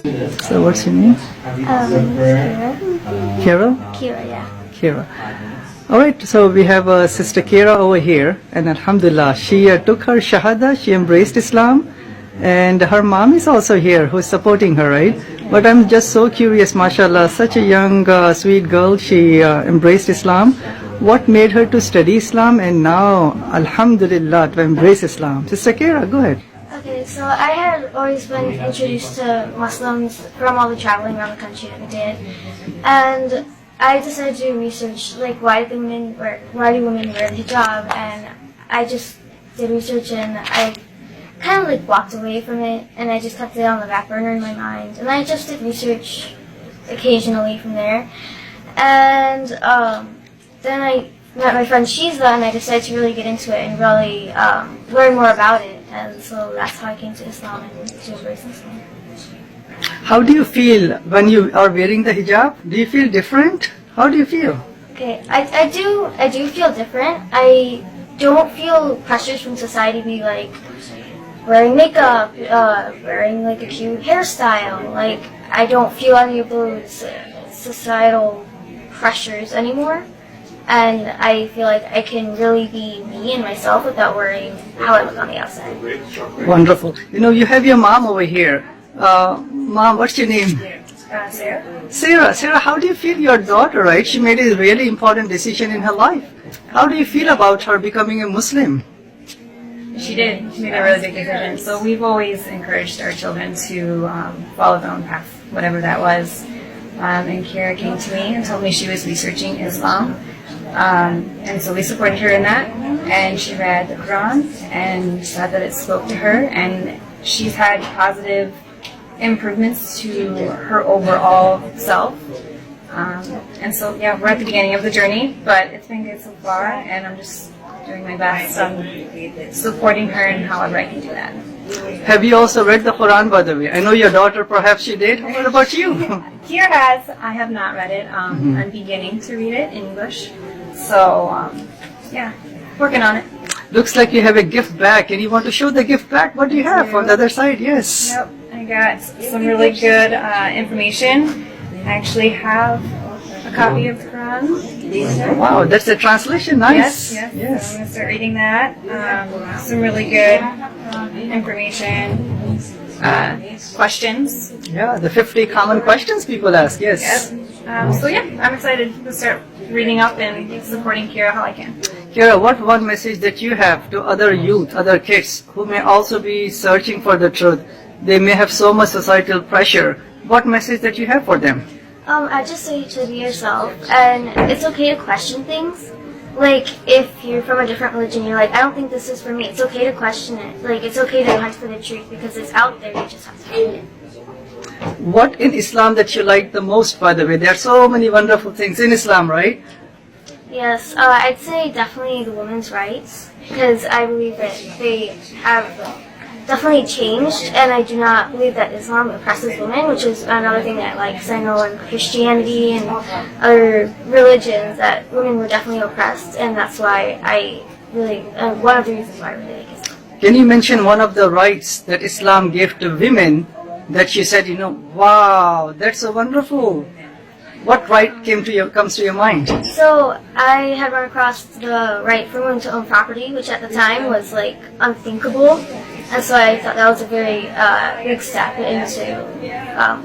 So what's your name? Kira. Kira? Kira, yeah. Kira. Alright, so we have Sister Kira over here, and Alhamdulillah, she took her Shahada, she embraced Islam, and her mom is also here who's supporting her, right? But I'm just so curious, mashallah, such a young, sweet girl, she embraced Islam. What made her to study Islam and now, Alhamdulillah, to embrace Islam? Sister Kira, go ahead. Okay, so I had always been introduced to Muslims from all the traveling around the country that we did, and I decided to research like why do women wear the hijab, and I just did research and I kind of like walked away from it, and I just kept it on the back burner in my mind, and I just did research occasionally from there, and then I met my friend Shiza, and I decided to really get into it and really learn more about it, and so that's how I came to Islam and to embrace Islam. How do you feel when you are wearing the hijab? Do you feel different? How do you feel? Okay, I do feel different. I don't feel pressures from society to be like wearing makeup, wearing like a cute hairstyle. Like I don't feel any of those societal pressures anymore. And I feel like I can really be me and myself without worrying how I look on the outside. Wonderful. You know, you have your mom over here. Mom, what's your name? Sarah. Sarah, how do you feel your daughter, right? She made a really important decision in her life. How do you feel about her becoming a Muslim? She did. She made a really big decision. So we've always encouraged our children to follow their own path, whatever that was. And Kira came to me and told me she was researching Islam. And so we supported her in that. And she read the Quran and said that it spoke to her. And she's had positive improvements to her overall self. And so, yeah, we're at the beginning of the journey, but it's been good so far, and I'm just doing my best on supporting her in however I can do that. Have you also read the Quran, by the way? I know your daughter, perhaps she did. What about you? Kira has. I have not read it. I'm beginning to read it in English. So, yeah, working on it. Looks like you have a gift bag, and you want to show the gift bag. What do you have on the other side? Yes. Yep, I got some really good information. I actually have a copy of the Quran. Wow, that's a translation. Nice. Yes. So I'm going to start reading that. Some really good information, questions. Yeah, the 50 common questions people ask. Yes. Yep. So yeah, I'm excited to start reading up and supporting Kira how I can. Kira, what one message that you have to other youth, other kids who may also be searching for the truth? They may have so much societal pressure. What message that you have for them? I just say to be yourself, and it's okay to question things. Like, if you're from a different religion, you're like, I don't think this is for me. It's okay to question it. Like, it's okay to hunt for the truth because it's out there. You just have to find it. What in Islam that you like the most, by the way? There are so many wonderful things in Islam, right? Yes, I'd say definitely the women's rights, because I believe that they have definitely changed, and I do not believe that Islam oppresses women, which is another thing that I like, because I know in Christianity and other religions that women were definitely oppressed, and that's why I really, one of the reasons why I really like Islam. Can you mention one of the rights that Islam gave to women that you said, wow, that's so wonderful? What right comes to your mind? So I had run across the right for women to own property, which at the time was like unthinkable, and so I thought that was a very big step into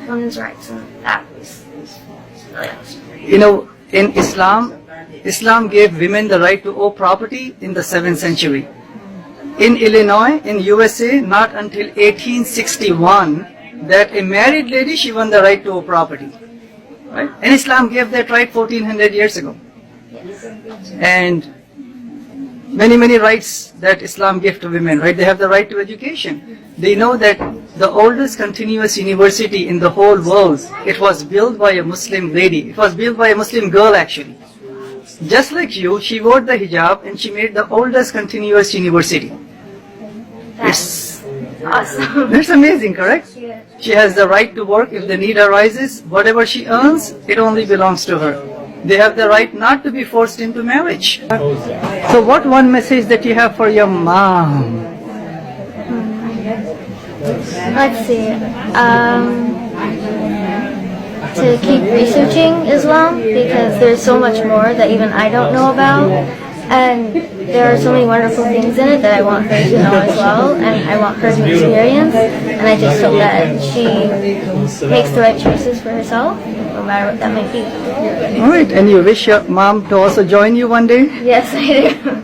women's rights, and that was really awesome. In Islam gave women the right to own property in the 7th century. In Illinois, in USA, not until 1861 that a married lady, she won the right to own property. Right? And Islam gave that right 1400 years ago. Yes. And many rights that Islam gave to women, right? They have the right to education. They know that the oldest continuous university in the whole world, it was built by a Muslim lady. It was built by a Muslim girl, actually. Just like you, she wore the hijab and she made the oldest continuous university. That's awesome. That's amazing, correct? Yeah. She has the right to work if the need arises. Whatever she earns, it only belongs to her. They have the right not to be forced into marriage. So what one message that you have for your mom? Let's see. to keep researching Islam because there's so much more that even I don't know about. And there are so many wonderful things in it that I want her to know as well, and I want her to experience. And I just hope that she makes the right choices for herself, no matter what that might be. All right, and you wish your mom to also join you one day? Yes, I do.